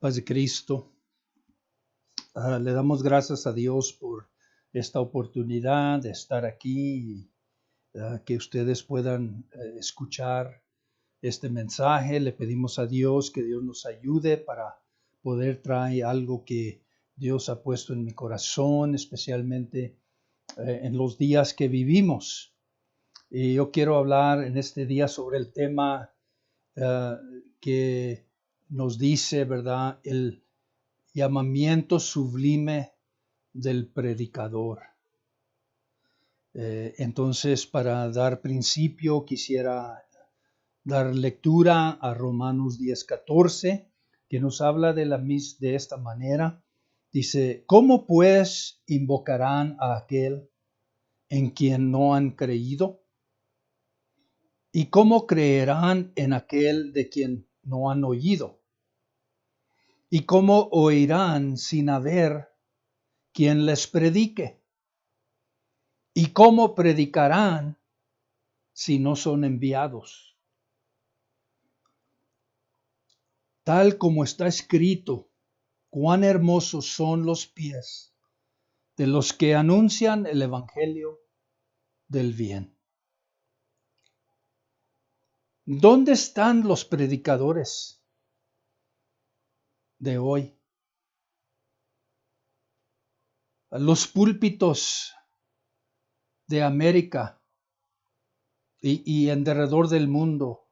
Paz de Cristo. Le damos gracias a Dios por esta oportunidad de estar aquí y que ustedes puedan escuchar este mensaje. Le pedimos a Dios que Dios nos ayude para poder traer algo que Dios ha puesto en mi corazón, especialmente en los días que vivimos. Y yo quiero hablar en este día sobre el tema que nos dice, ¿verdad?, el llamamiento sublime del predicador. Entonces, para dar principio, quisiera dar lectura a Romanos 10:14, que nos habla de esta manera. Dice, ¿cómo pues invocarán a aquel en quien no han creído? ¿Y cómo creerán en aquel de quien no han oído? ¿Y cómo oirán sin haber quien les predique? ¿Y cómo predicarán si no son enviados? Tal como está escrito, cuán hermosos son los pies de los que anuncian el evangelio del bien. ¿Dónde están los predicadores de hoy? Los púlpitos de América y en derredor del mundo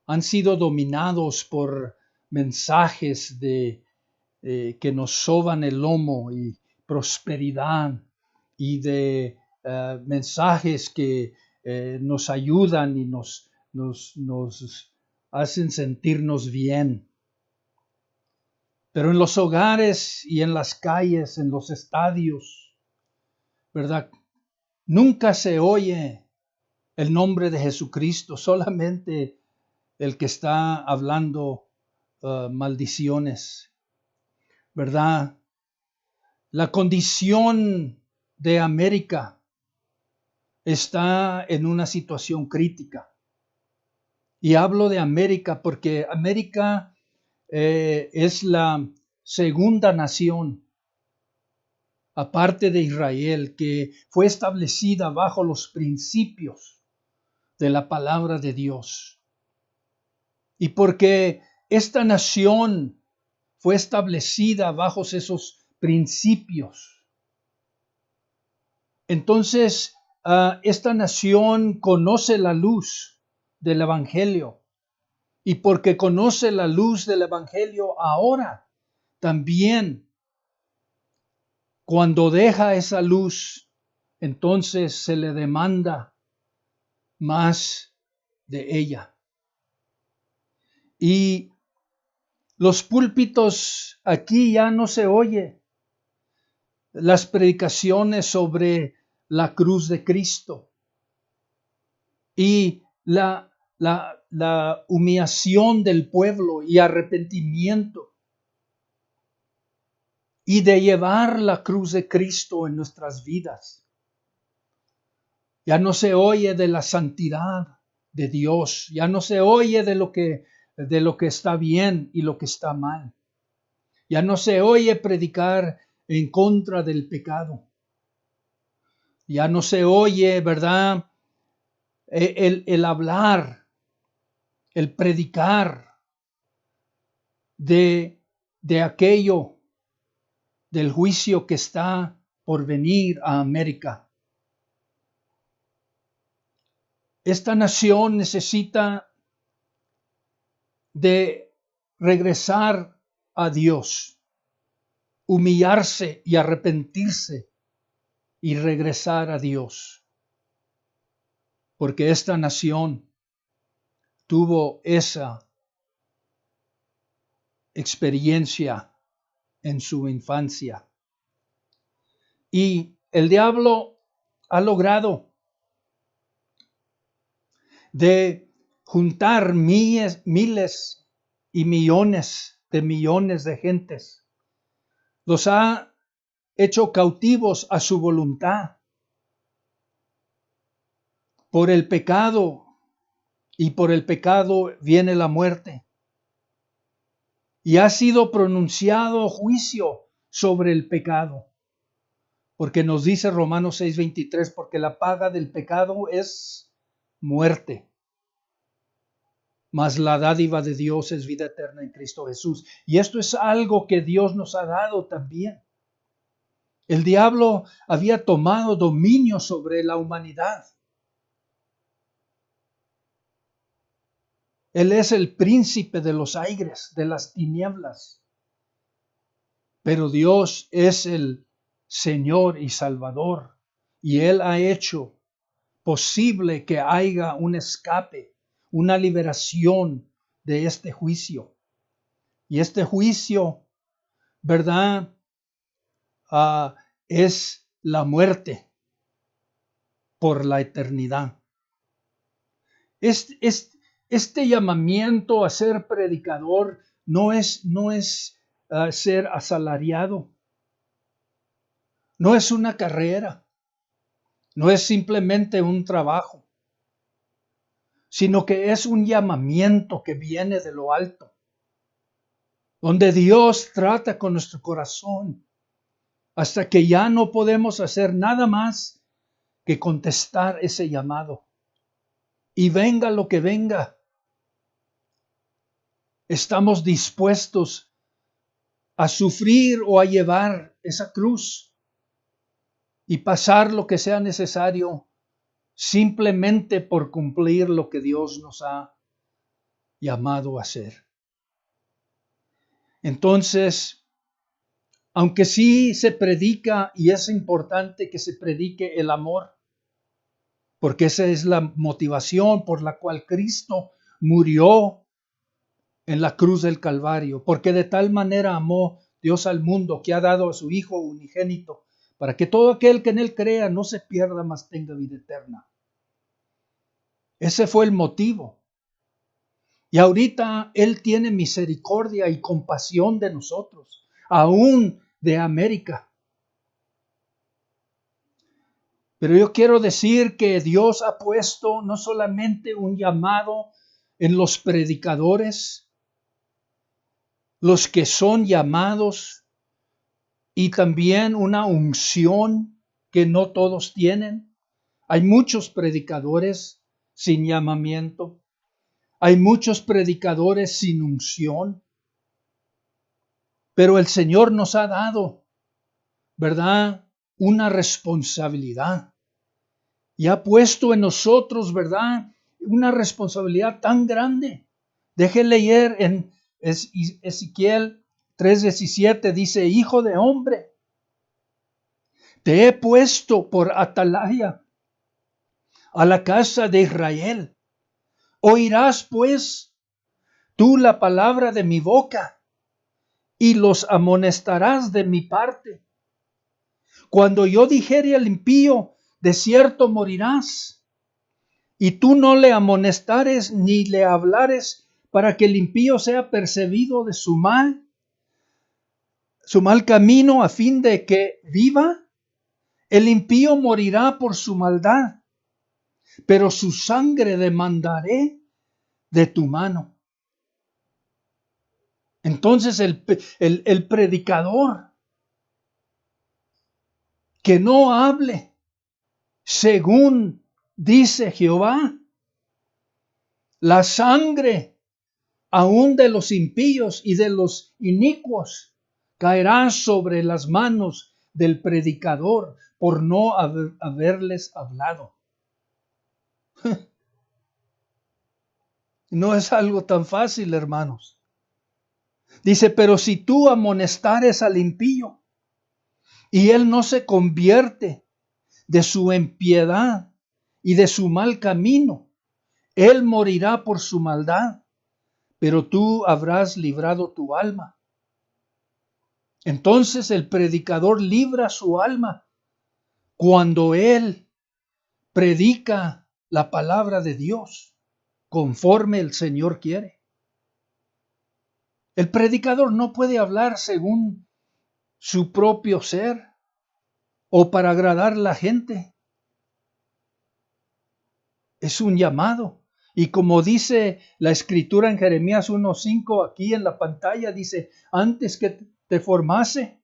han sido dominados por mensajes que nos soban el lomo y prosperidad y de mensajes que nos ayudan y nos hacen sentirnos bien. Pero en los hogares y en las calles, en los estadios, ¿verdad?, nunca se oye el nombre de Jesucristo, solamente el que está hablando maldiciones, ¿verdad? La condición de América está en una situación crítica. Y hablo de América porque América es la segunda nación, aparte de Israel, que fue establecida bajo los principios de la palabra de Dios. Y porque esta nación fue establecida bajo esos principios, entonces esta nación conoce la luz del Evangelio. Y porque conoce la luz del Evangelio ahora, también cuando deja esa luz, entonces se le demanda más de ella. Y los púlpitos aquí ya no se oye las predicaciones sobre la cruz de Cristo y la humillación del pueblo y arrepentimiento y de llevar la cruz de Cristo en nuestras vidas. Ya no se oye de la santidad de Dios, ya no se oye de lo que está bien y lo que está mal. Ya no se oye predicar en contra del pecado. Ya no se oye, ¿verdad?, el hablar, el predicar de aquello, del juicio que está por venir a América. Esta nación necesita de regresar a Dios, humillarse y arrepentirse y regresar a Dios. Porque esta nación tuvo esa experiencia en su infancia. Y el diablo ha logrado de juntar miles y millones de gentes. Los ha hecho cautivos a su voluntad por el pecado, y por el pecado viene la muerte. y ha sido pronunciado juicio sobre el pecado. Porque nos dice Romanos 6:23, porque la paga del pecado es muerte, mas la dádiva de Dios es vida eterna en Cristo Jesús. Y esto es algo que Dios nos ha dado también. El diablo había tomado dominio sobre la humanidad. Él es el príncipe de los aires, de las tinieblas. Pero Dios es el Señor y Salvador. Y Él ha hecho posible que haya un escape, una liberación de este juicio. Y este juicio, ¿verdad? Es la muerte por la eternidad. Este llamamiento a ser predicador no es ser asalariado, no es una carrera, no es simplemente un trabajo, sino que es un llamamiento que viene de lo alto, donde Dios trata con nuestro corazón hasta que ya no podemos hacer nada más que contestar ese llamado. Y venga lo que venga, estamos dispuestos a sufrir o a llevar esa cruz y pasar lo que sea necesario simplemente por cumplir lo que Dios nos ha llamado a hacer. Entonces, aunque sí se predica y es importante que se predique el amor, porque esa es la motivación por la cual Cristo murió en la cruz del Calvario, porque de tal manera amó Dios al mundo que ha dado a su Hijo unigénito, para que todo aquel que en Él crea no se pierda, mas tenga vida eterna. Ese fue el motivo. Y ahorita Él tiene misericordia y compasión de nosotros, aún de América. Pero yo quiero decir que Dios ha puesto no solamente un llamado en los predicadores, los que son llamados, y también una unción que no todos tienen. Hay muchos predicadores sin llamamiento. Hay muchos predicadores sin unción. Pero el Señor nos ha dado, ¿verdad?, una responsabilidad. Y ha puesto en nosotros, ¿verdad?, una responsabilidad tan grande. Deje leer en Ezequiel 3:17, dice: Hijo de hombre, te he puesto por atalaya a la casa de Israel. Oirás pues tú la palabra de mi boca y los amonestarás de mi parte. Cuando yo dijere al impío, de cierto morirás, y tú no le amonestares ni le hablares para que el impío sea percebido de su mal camino, a fin de que viva, el impío morirá por su maldad, pero su sangre demandaré de tu mano. Entonces el predicador que no hable según dice Jehová, la sangre aún de los impíos y de los inicuos caerá sobre las manos del predicador por no haberles hablado. No es algo tan fácil, hermanos. Dice: pero si tú amonestares al impío y él no se convierte de su impiedad y de su mal camino, él morirá por su maldad, pero tú habrás librado tu alma. Entonces el predicador libra su alma cuando él predica la palabra de Dios conforme el Señor quiere. El predicador no puede hablar según su propio ser o para agradar a la gente. Es un llamado. Y como dice la escritura en Jeremías 1:5, aquí en la pantalla, dice, antes que te formase,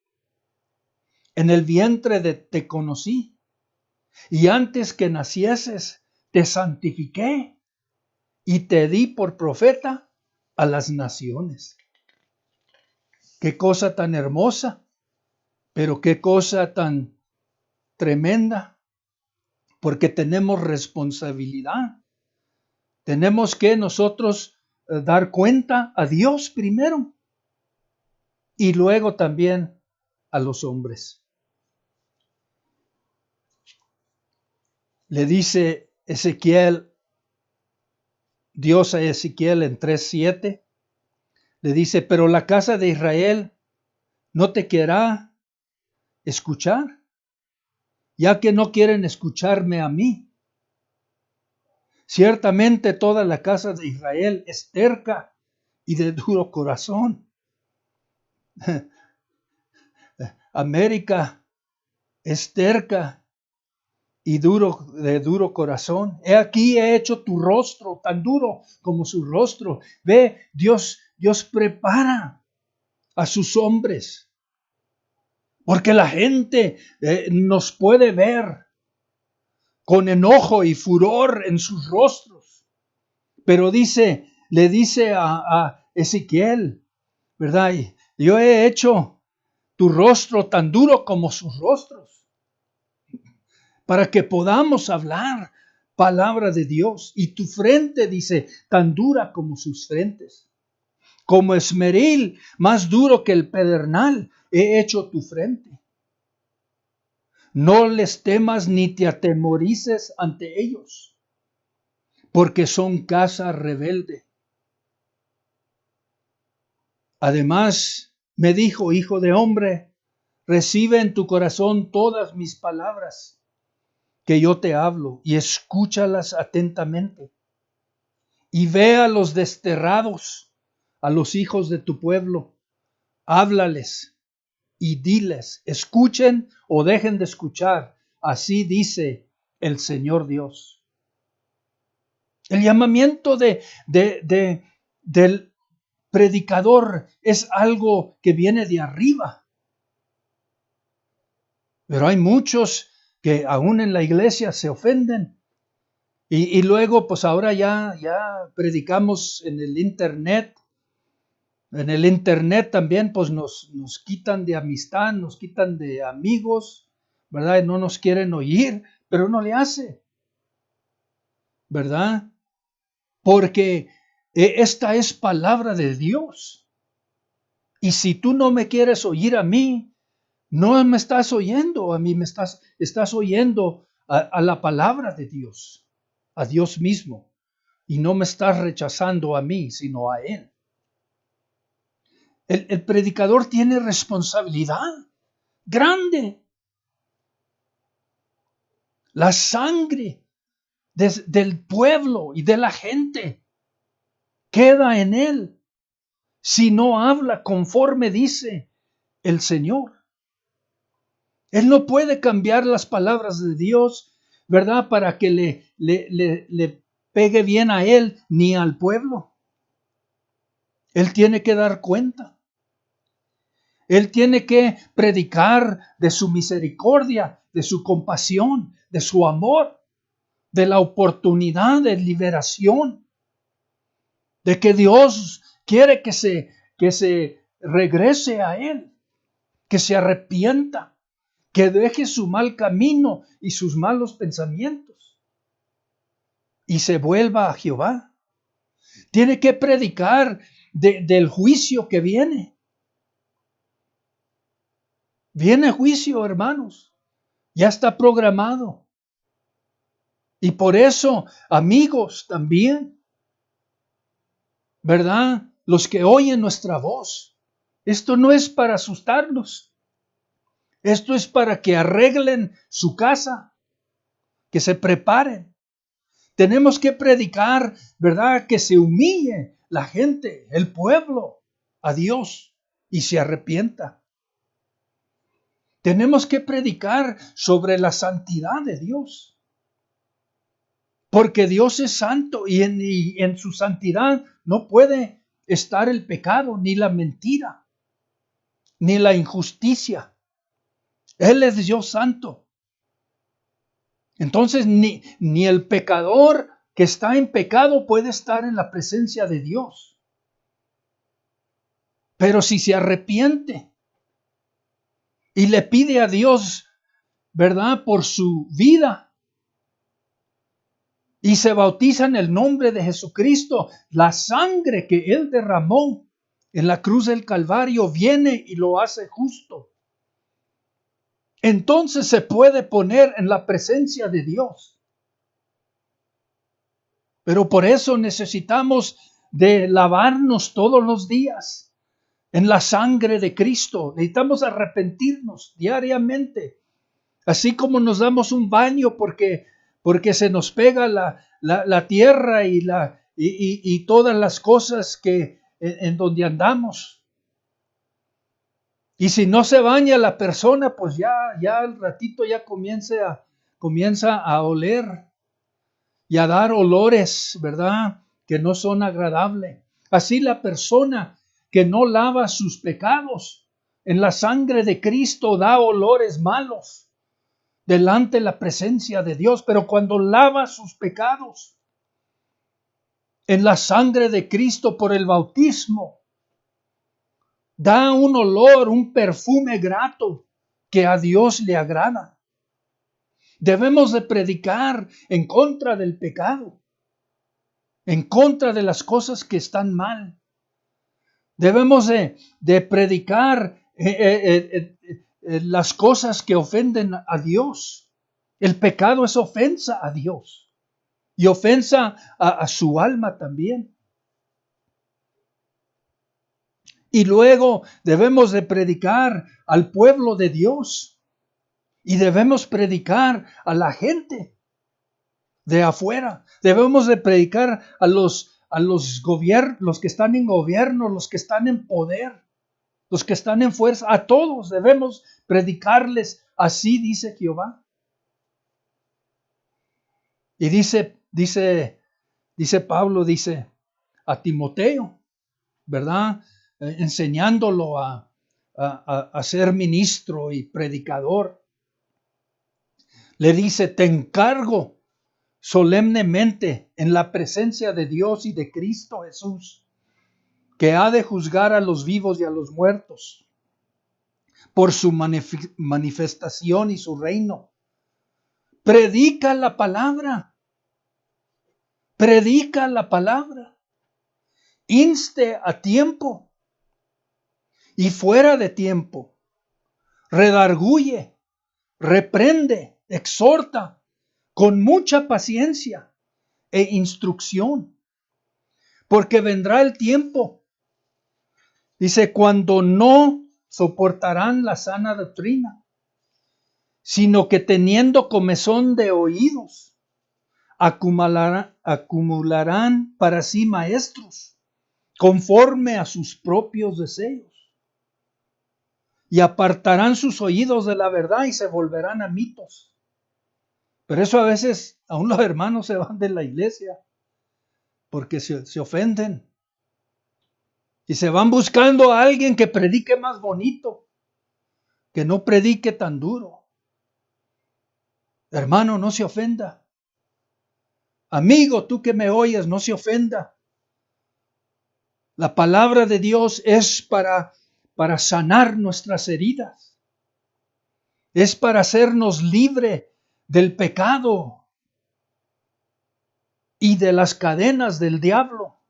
en el vientre te conocí, y antes que nacieses, te santifiqué, y te di por profeta a las naciones. Qué cosa tan hermosa, pero qué cosa tan tremenda, porque tenemos responsabilidad. Tenemos que nosotros dar cuenta a Dios primero y luego también a los hombres. Le dice Ezequiel, Dios a Ezequiel en 3:7, le dice, pero la casa de Israel no te querrá escuchar, ya que no quieren escucharme a mí. Ciertamente toda la casa de Israel es terca y de duro corazón. América es terca y de duro corazón. He aquí he hecho tu rostro tan duro como su rostro. Ve, Dios prepara a sus hombres, porque la gente nos puede ver con enojo y furor en sus rostros. Pero le dice a Ezequiel, ¿verdad? Yo he hecho tu rostro tan duro como sus rostros, para que podamos hablar palabra de Dios. Y tu frente, dice, tan dura como sus frentes. Como esmeril, más duro que el pedernal, he hecho tu frente. No les temas ni te atemorices ante ellos, porque son casa rebelde. Además, me dijo, hijo de hombre, recibe en tu corazón todas mis palabras que yo te hablo y escúchalas atentamente. Y ve a los desterrados, a los hijos de tu pueblo, háblales y diles, escuchen o dejen de escuchar. Así dice el Señor Dios. El llamamiento del predicador es algo que viene de arriba. Pero hay muchos que aún en la iglesia se ofenden. Y luego, pues ahora ya predicamos en el internet. En el internet también, pues nos quitan de amistad, nos quitan de amigos, ¿verdad? Y no nos quieren oír, pero no le hace, ¿verdad? Porque esta es palabra de Dios. Y si tú no me quieres oír a mí, no me estás oyendo a mí, estás oyendo a la palabra de Dios, a Dios mismo. Y no me estás rechazando a mí, sino a Él. El predicador tiene responsabilidad grande. La sangre del pueblo y de la gente queda en él si no habla conforme dice el Señor. Él no puede cambiar las palabras de Dios, ¿verdad? Para que le pegue bien a él ni al pueblo. Él tiene que dar cuenta. Él tiene que predicar de su misericordia, de su compasión, de su amor, de la oportunidad de liberación, de que Dios quiere que se regrese a Él, que se arrepienta, que deje su mal camino y sus malos pensamientos y se vuelva a Jehová. Tiene que predicar del juicio que viene. Viene juicio, hermanos. Ya está programado. Y por eso, amigos, también, ¿verdad? Los que oyen nuestra voz. Esto no es para asustarlos. Esto es para que arreglen su casa, que se preparen. Tenemos que predicar, ¿verdad? Que se humille la gente, el pueblo, a Dios y se arrepienta. Tenemos que predicar sobre la santidad de Dios. Porque Dios es santo y en su santidad no puede estar el pecado, ni la mentira, ni la injusticia. Él es Dios santo. Entonces ni el pecador que está en pecado puede estar en la presencia de Dios. Pero si se arrepiente y le pide a Dios, ¿verdad?, por su vida, y se bautiza en el nombre de Jesucristo, la sangre que Él derramó en la cruz del Calvario viene y lo hace justo. Entonces se puede poner en la presencia de Dios. Pero por eso necesitamos de lavarnos todos los días en la sangre de Cristo. Necesitamos arrepentirnos diariamente. Así como nos damos un baño porque se nos pega la tierra y todas las cosas que en donde andamos. Y si no se baña la persona, pues ya al ratito ya comienza a oler y a dar olores, ¿verdad?, que no son agradables. Así la persona que no lava sus pecados en la sangre de Cristo da olores malos delante de la presencia de Dios. Pero cuando lava sus pecados en la sangre de Cristo por el bautismo, da un olor, un perfume grato que a Dios le agrada. Debemos de predicar en contra del pecado, en contra de las cosas que están mal. Debemos de predicar las cosas que ofenden a Dios. El pecado es ofensa a Dios y ofensa a su alma también. Y luego debemos de predicar al pueblo de Dios y debemos predicar a la gente de afuera. Debemos de predicar a los gobiernos, los que están en gobierno, los que están en poder, los que están en fuerza. A todos debemos predicarles. Así dice Jehová. Y dice Pablo, dice a Timoteo, ¿verdad?, enseñándolo a ser ministro y predicador. Le dice: te encargo solemnemente en la presencia de Dios y de Cristo Jesús, que ha de juzgar a los vivos y a los muertos por su manifestación y su reino. Predica la palabra. Predica la palabra. Inste a tiempo y fuera de tiempo. Redarguye, reprende, exhorta con mucha paciencia e instrucción. Porque vendrá el tiempo, dice, cuando no soportarán la sana doctrina, sino que teniendo comezón de oídos, acumularán para sí maestros, conforme a sus propios deseos, y apartarán sus oídos de la verdad y se volverán a mitos. Pero eso a veces, aún los hermanos se van de la iglesia, porque se ofenden. Y se van buscando a alguien que predique más bonito, que no predique tan duro. Hermano, no se ofenda. Amigo, tú que me oyes, no se ofenda. La palabra de Dios es para sanar nuestras heridas. Es para hacernos libre del pecado y de las cadenas del diablo.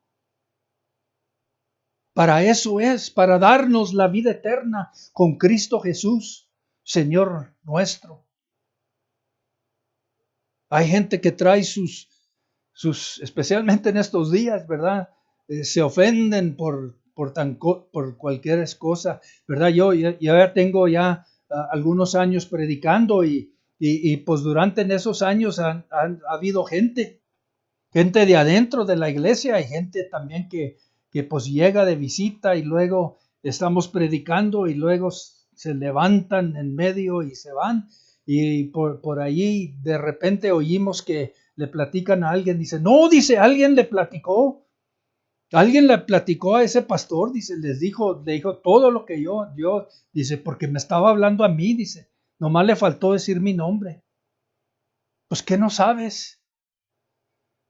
Para eso es, para darnos la vida eterna con Cristo Jesús, Señor nuestro. Hay gente que trae sus especialmente en estos días, ¿verdad? Se ofenden por cualquier cosa, ¿verdad? Yo ya tengo algunos años predicando y pues durante esos años ha habido gente de adentro de la iglesia y gente también que pues llega de visita y luego estamos predicando y luego se levantan en medio y se van. Y por allí de repente oímos que le platican a alguien, dice, no, dice, alguien le platicó a ese pastor, dice, le dijo todo lo que yo, dice, porque me estaba hablando a mí, dice, nomás le faltó decir mi nombre. Pues, ¿qué no sabes?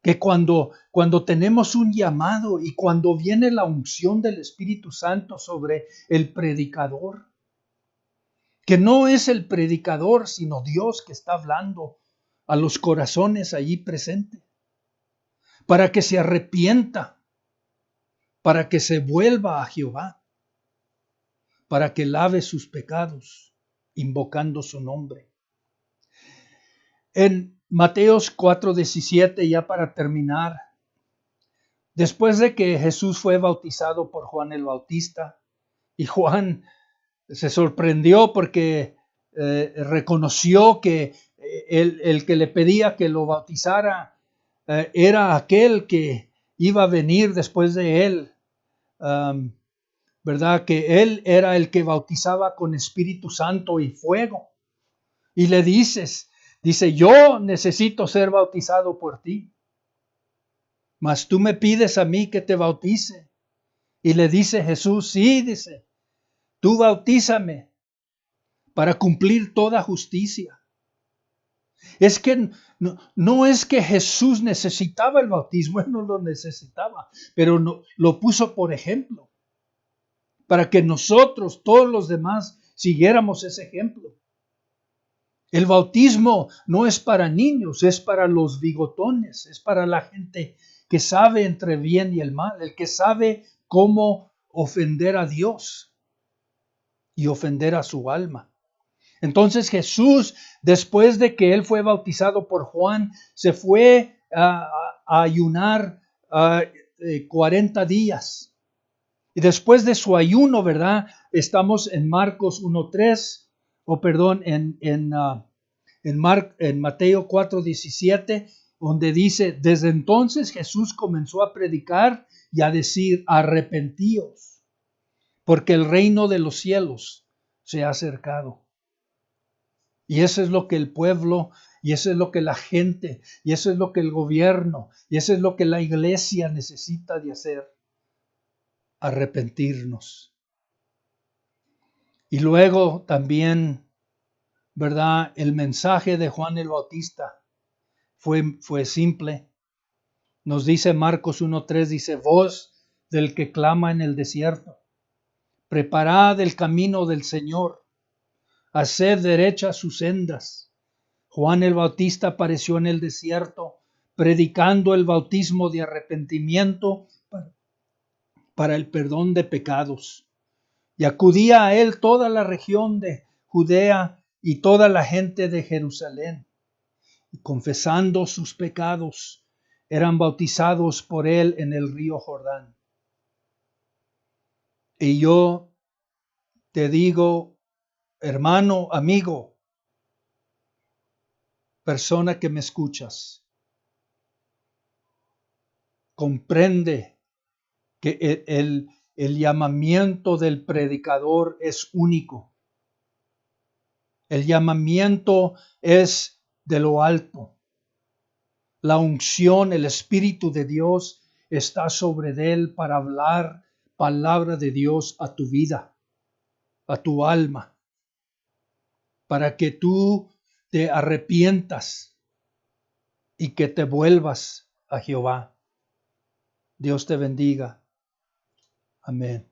Que cuando tenemos un llamado y cuando viene la unción del Espíritu Santo sobre el predicador, que no es el predicador, sino Dios que está hablando a los corazones allí presentes, para que se arrepienta, para que se vuelva a Jehová, para que lave sus pecados, invocando su nombre. En Mateos 4:17, ya para terminar, después de que Jesús fue bautizado por Juan el Bautista, y Juan se sorprendió porque reconoció que el que le pedía que lo bautizara era aquel que iba a venir después de él, ¿verdad? Que él era el que bautizaba con Espíritu Santo y fuego. Y le dice, yo necesito ser bautizado por ti, mas tú me pides a mí que te bautice. Y le dice Jesús, sí, dice, tú bautízame para cumplir toda justicia. Es que no es que Jesús necesitaba el bautismo, él no lo necesitaba, pero lo puso por ejemplo, para que nosotros, todos los demás, siguiéramos ese ejemplo. El bautismo no es para niños, es para los bigotones, es para la gente que sabe entre bien y el mal, el que sabe cómo ofender a Dios y ofender a su alma. Entonces Jesús, después de que él fue bautizado por Juan, se fue a ayunar 40 días. Y después de su ayuno, ¿verdad? Estamos en Marcos 1:3, en Mateo 4:17, donde dice, desde entonces Jesús comenzó a predicar y a decir, arrepentíos, porque el reino de los cielos se ha acercado. Y eso es lo que el pueblo, y eso es lo que la gente, y eso es lo que el gobierno, y eso es lo que la iglesia necesita de hacer, arrepentirnos. Y luego también, ¿verdad? El mensaje de Juan el Bautista fue simple. Nos dice Marcos 1:3, dice, voz del que clama en el desierto, preparad el camino del Señor, haced derechas sus sendas. Juan el Bautista apareció en el desierto, predicando el bautismo de arrepentimiento para el perdón de pecados. Y acudía a él toda la región de Judea y toda la gente de Jerusalén. Y confesando sus pecados, eran bautizados por él en el río Jordán. Y yo te digo, hermano, amigo, persona que me escuchas, comprende que el llamamiento del predicador es único. El llamamiento es de lo alto. La unción, el Espíritu de Dios está sobre él para hablar palabra de Dios a tu vida, a tu alma, para que tú te arrepientas y que te vuelvas a Jehová. Dios te bendiga. Amén.